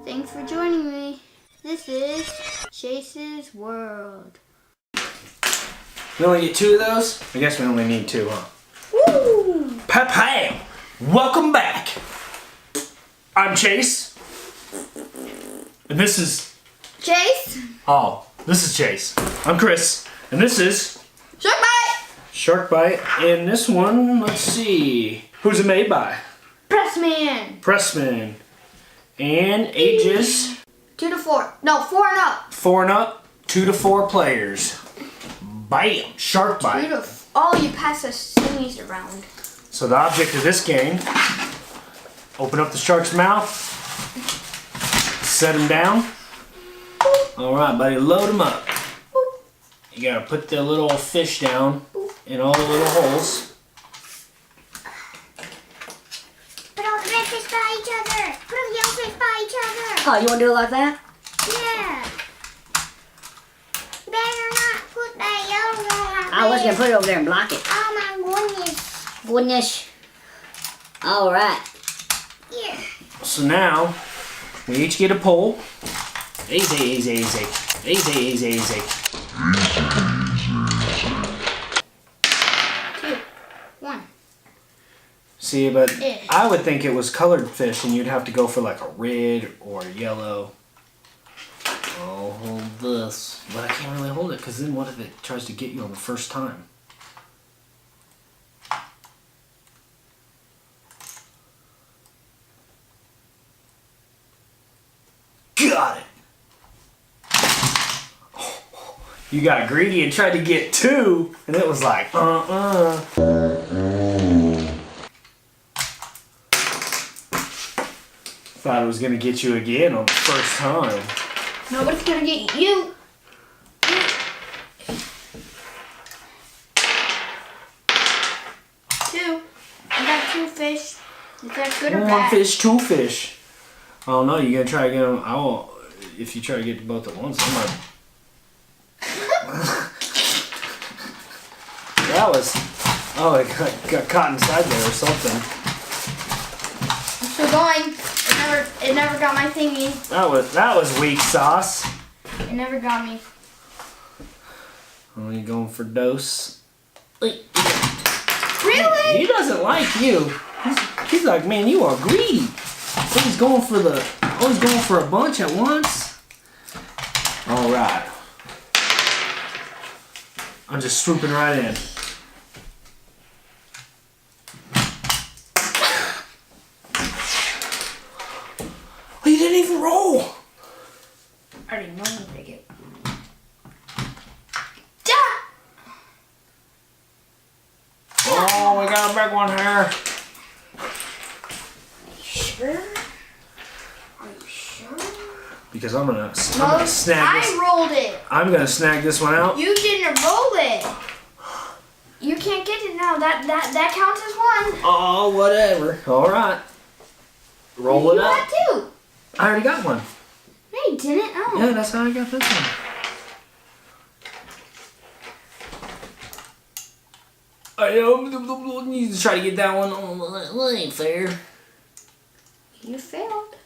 Thanks for joining me. This is Chase's World. We only get 2 of those? I guess we only need 2, huh? Woo! Pap-pam! Welcome back! I'm Chase. And this is... Chase? Oh, this is Chase. I'm Chris. And this is... Shark Bite! Shark Bite. And this one, let's see. Who's it made by? Pressman! Pressman. And ages... 2 to 4. No, 4 and up. 4 and up, 2 to 4 players. Bam! Shark Bite. 2 to oh, you pass the thingies around. So the object of this game, open up the shark's mouth, set him down. Alright, buddy, load him up. You gotta put the little fish down in all the little holes. Put all the red fish by each other. Put all the yellow fish by each other. Oh, you want to do it like that? Yeah. Better not put that yellow one on I was going to put it over there and block it. Oh my goodness. Goodness. All right. Here. So now, we each get a pole. Easy, easy, easy. Easy, easy, easy. 2, 1. See, but Yeah. I would think it was colored fish and you'd have to go for like a red or a yellow. I'll hold this. But I can't really hold it because then what if it tries to get you on the first time? Got it! You got greedy and tried to get 2 and it was like, Thought it was gonna get you again on the first time. Nobody's gonna get you. 2. I got 2 fish. Is that good or One bad? fish, 2 fish. I don't know. You gonna try again? I won't. If you try to get to both at once, I might. That was. Oh, it got caught inside there or something. I'm still going. It never got my thingy. That was weak sauce. It never got me. Only going for dose. Really? He doesn't like you. He's like, man, you are greedy. He's going for a bunch at once. All right. I'm just swooping right in. Oh, you didn't even roll. I already know I'm gonna get. Oh, we got a big one here. Sure? Are you sure? Because I'm gonna No, snag this. I rolled it. I'm gonna snag this one out. You didn't roll it. You can't get it now. That counts as 1. Oh, whatever. All right. Roll it You up. got 2. I already got one. No, you didn't. Oh. Yeah, that's how I got this one. I need to try to get that one. Oh, that ain't fair. You failed.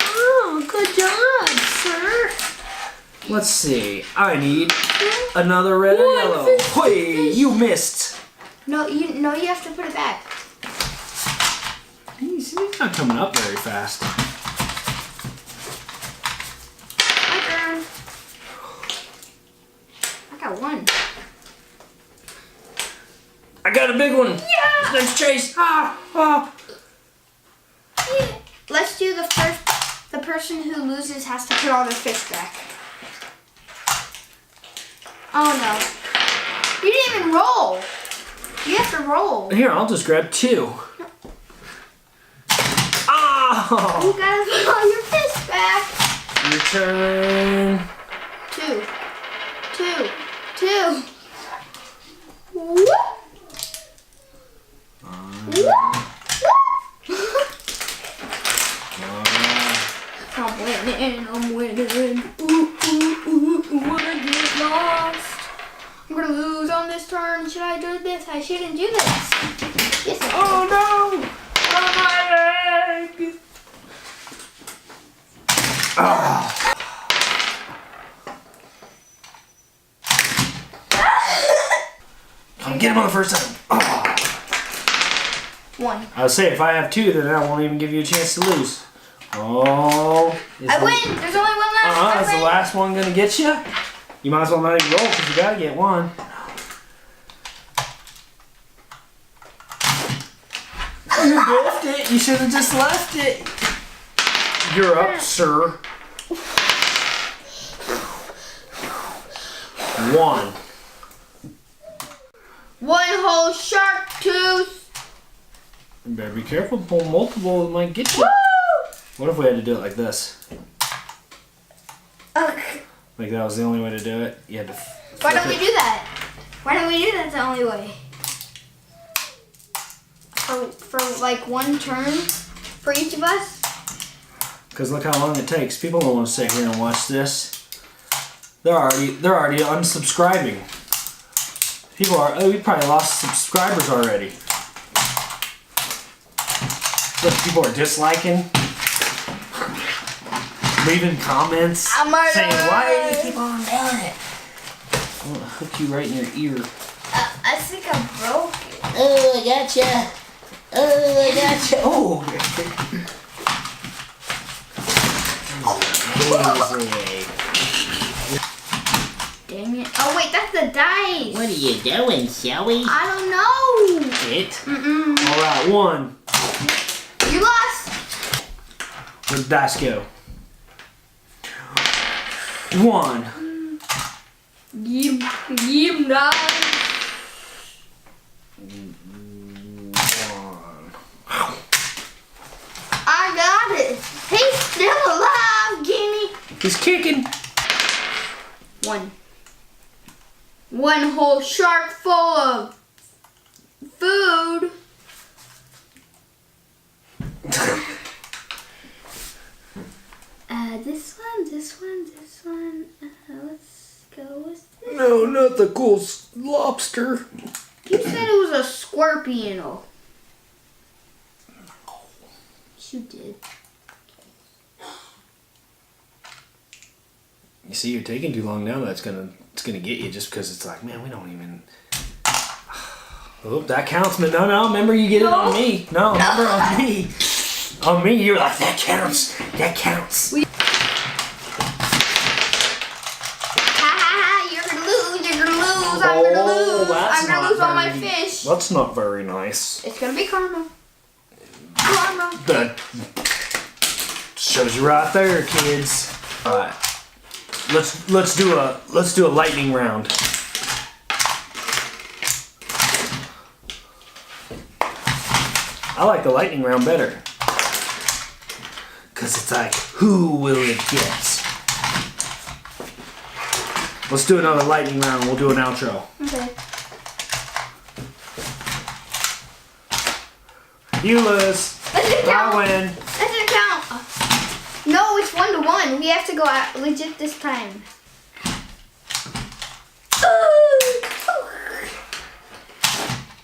Oh, good job, sir. Let's see. I need another red or yellow. Hey, you missed. No, you have to put it back. He's not coming up very fast. My turn. I got 1. I got a big one. Yeah. His name's Chase. Ah. Yeah. Let's do the first. The person who loses has to put all their fish back. Oh no. You didn't even roll. You have to roll. Here, I'll just grab 2. Ah! You gotta put all your fish back. Your turn. 2. 2. Whoop. Whoop. I'm winning. Ooh, wanna get lost. I'm gonna lose on this turn. Should I do this? I shouldn't do this. Yes, Oh no! Oh, my leg! Come get him on the first time. One. I would say if I have two, then I won't even give you a chance to lose. Oh. I win. There's only one left. I Is the win. last one gonna get you? You might as well not even roll because you gotta get one. You left it. You should have just left it. You're up, sir. One. One whole shark tooth. You better be careful. Pull multiple, it might get you. Woo! What if we had to do it like this? Ugh. Like that was the only way to do it? You had to. Why don't flip we it. do that? Why don't we do that the only way? For like one turn for each of us? Because look how long it takes. People don't want to sit here and watch this. They're already unsubscribing. People are. Oh, we probably lost subscribers already. Look, people are disliking, leaving comments, I'm murdered. saying, "Why do you keep on doing it?" I'm gonna hook you right in your ear. I think I broke it. Oh, I gotcha. Oh, I gotcha. Oh. Dang it. Oh wait, that's the dice. What are you doing, Shelly? I don't know. It. Mm-mm. All right, one. You lost. Where'd the dice go? One. Yim dice. I got it. He's still alive, Jimmy. He's kicking. One whole shark full of food. This one. Let's go with this. No, not the cool lobster. You said it was a scorpion. You did. You see, you're taking too long now. It's gonna get you just because it's like, man, we don't even. Oh, that counts, man. No. Remember, you get it on me. No, remember on me. On me, you're like that counts. That counts. Ha ha! You're gonna lose. I'm gonna lose. that's I'm gonna not lose all my very- fish. That's not very nice. It's gonna be karma. Karma. That shows you right there, kids. All right, let's do a lightning round. I like the lightning round better. Cause it's like, who will it get? Let's do another lightning round. We'll do an outro. Okay. You lose. That didn't I count. win. That didn't count. No, it's 1-1. We have to go out legit this time.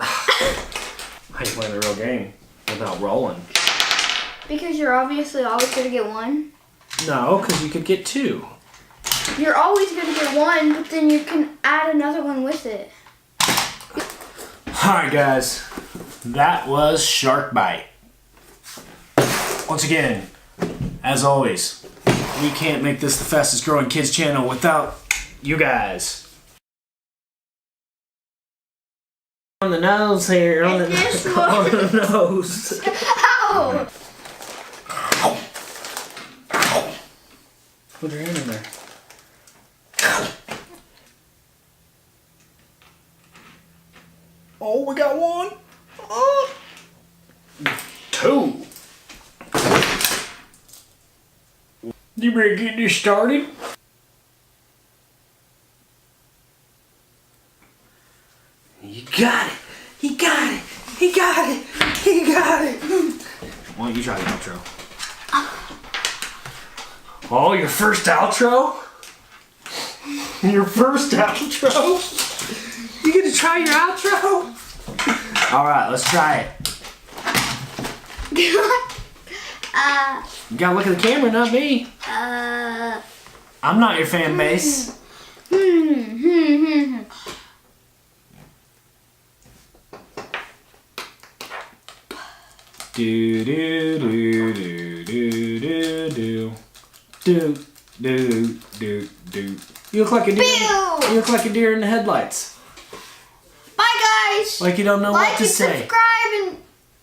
How you playing the real game without rolling? Because you're obviously always gonna get one. No, because you could get two. You're always gonna get one, but then you can add another one with it. Alright guys, that was Shark Bite. Once again, as always, we can't make this the fastest growing kids channel without you guys. On the nose here, on the, This on the nose. Ow! Put your hand in there. Oh, we got one. Oh. Two. You ready to get this started? You got it. He got it. He got it. He got it. Why don't you try the outro? Oh, your first outro? Your first outro? You gonna try your outro? Alright, let's try it. You gotta look at the camera, not me. I'm not your fan base. Do do do do do do do do do do do. You look like a deer. Pew! You look like a deer in the headlights. Bye, guys. Like you don't know Like what to and say. subscribe and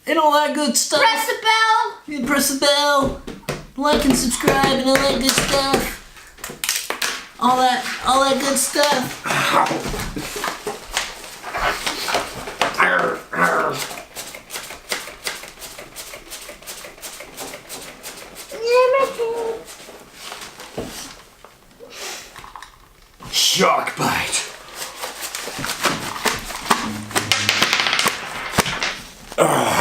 And all that good stuff. press the bell. You press the bell. Like and subscribe and all that good stuff. All that good stuff. Shark bite. Ugh.